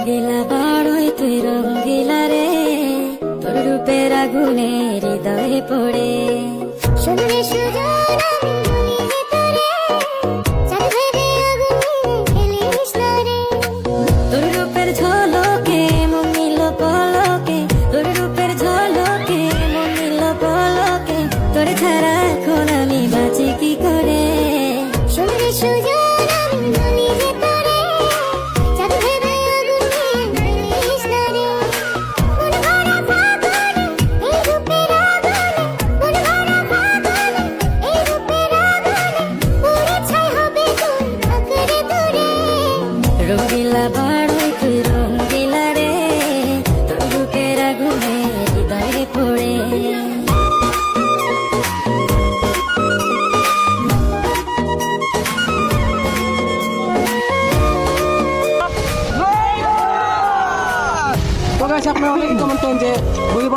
রঙ্গিলা বড়ই তুই রঙ্গিলা রে, তোর রূপের আগুনে হৃদয়ে পড়ে। শুনলে সুজন আমি বলি যে তোরে, চাঁদ ভেবে আগুনে খেলিস না রে। তোর রূপের ঝলকে মন নিল পলকে, তোর রূপের ঝলকে মন নিল পলকে, তোর ছাড়া এখন আমি বাঁচি কি করে। শুনলে সুজন আমি বলি যে তোরে, চাঁদ ভেবে আগুনে খেলিস না রে। মন ভরা ফাগুনে এই রূপের আগুনে, মন ভরা ফাগুনে এই রূপের আগুনে, পুড়ে ছাই হবে তোর আঁকড়ে ধরে। রঙ্গিলা বড়ই তুই রঙ্গিলা রে, তোর রূপের আগুনে হৃদয়ে পড়ে। So guys, ako na ulit ito man to,